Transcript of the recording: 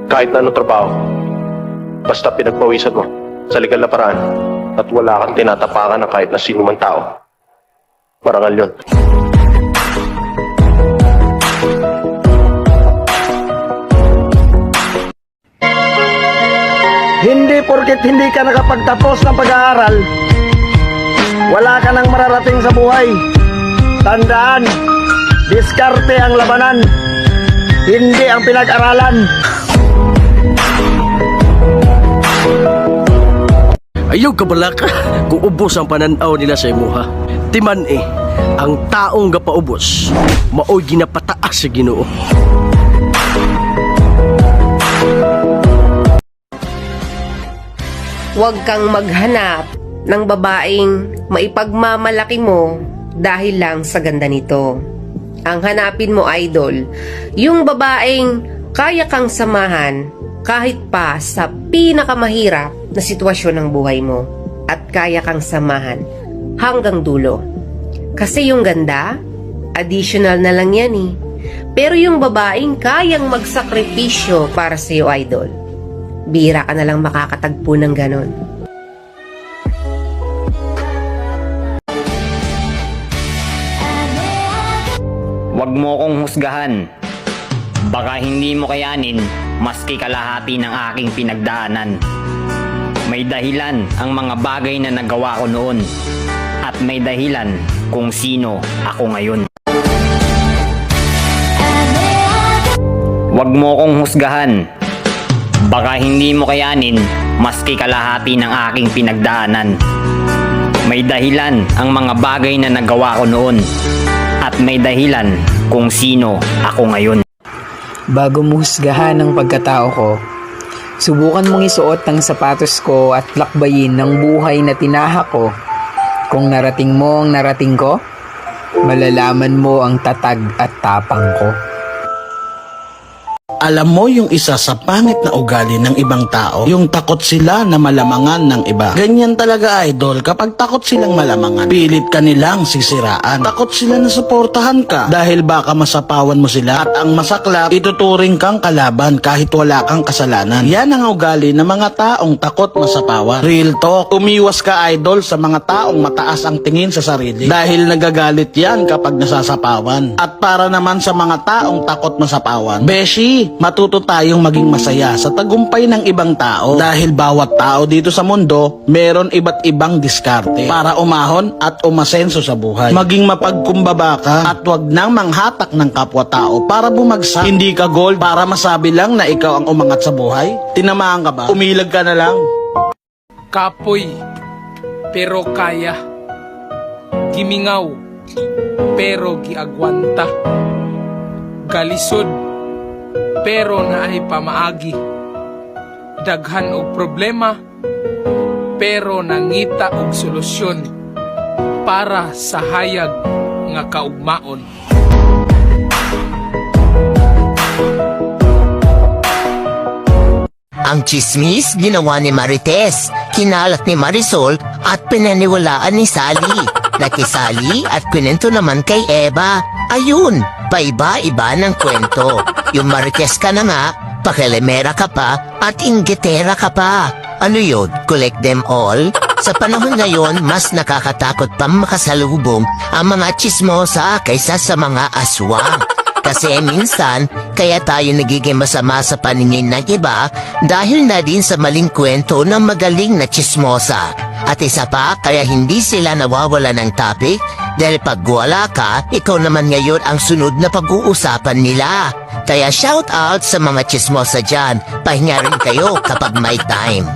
Kahit na anong trabaho, basta pinagpawisan mo sa legal na paraan at wala kang tinatapakan ng kahit na sino man tao, marangal yun. Hindi porket hindi ka nakapagtapos ng pag-aaral, wala ka nang mararating sa buhay. Tandaan, diskarte ang labanan, hindi ang pinag-aralan. Ayaw ka balaka kung ubos ang pananaw nila sa imuha. Timan ang taong gapaubos, mao'y ginapataas sa Ginoo. Huwag kang maghanap ng babaeng maipagmamalaki mo dahil lang sa ganda nito. Ang hanapin mo, idol, yung babaeng kaya kang samahan kahit pa sa pinakamahirap na sitwasyon ng buhay mo at kaya kang samahan hanggang dulo. Kasi yung ganda, additional na lang yan eh. Pero yung babaeng kayang magsakripisyo para sa iyo, idol, bihira ka na lang makakatagpo ng ganon. Huwag mo kong husgahan. Baka hindi mo kayanin maski kalahati ng aking pinagdaanan. May dahilan ang mga bagay na nagawa ko noon at may dahilan kung sino ako ngayon. Huwag mo kong husgahan. Baka hindi mo kayanin maski kalahati ng aking pinagdaanan. May dahilan ang mga bagay na nagawa ko noon at may dahilan kung sino ako ngayon. Bago mo husgahan ang pagkatao ko, subukan mong isuot ang sapatos ko at lakbayin ng buhay na tinahak ko. Kung narating mo ang narating ko, malalaman mo ang tatag at tapang ko. Alam mo yung isa sa pangit na ugali ng ibang tao, yung takot sila na malamangan ng iba. Ganyan talaga, idol, kapag takot silang malamangan, pilit ka nilang sisiraan. Takot sila na suportahan ka dahil baka masapawan mo sila at ang masaklap, ituturing kang kalaban kahit wala kang kasalanan. Yan ang ugali ng mga taong takot masapawan. Real talk, umiwas ka, idol, sa mga taong mataas ang tingin sa sarili dahil nagagalit yan kapag nasasapawan. At para naman sa mga taong takot masapawan, beshi, matuto tayong maging masaya sa tagumpay ng ibang tao dahil bawat tao dito sa mundo meron iba't ibang diskarte para umahon at umasenso sa buhay. Maging mapagkumbaba ka at wag nang manghatak ng kapwa-tao para bumagsak. Hindi ka gold para masabi lang na ikaw ang umangat sa buhay. Tinamaan ka ba? Umilag ka na lang. Kapoy, pero kaya. Gimingaw, pero giagwanta. Galisod, pero naay pamaagi. Daghan og problema, pero nangita og solusyon para sa hayag nga kaugmaon. Ang chismis ginawa ni Marites, kinalat ni Marisol at pinaniwalaan ni Sally. Nakisali at kwento naman kay Eva. Ayun, paiba-iba ng kwento. Yung Marites ka na nga, pakilimera ka pa at inggitera ka pa. Ano yun? Collect them all? Sa panahon ngayon, mas nakakatakot pa makasalubong ang mga chismosa kaysa sa mga aswang. Kasi minsan, kaya tayo nagiging masama sa paningin ng iba dahil na din sa maling kwento ng magaling na chismosa. At isa pa, kaya hindi sila nawawala ng topic dahil pag wala ka, ikaw naman ngayon ang sunod na pag-uusapan nila. Kaya shout out sa mga chismosa dyan, pahinga rin kayo kapag may time.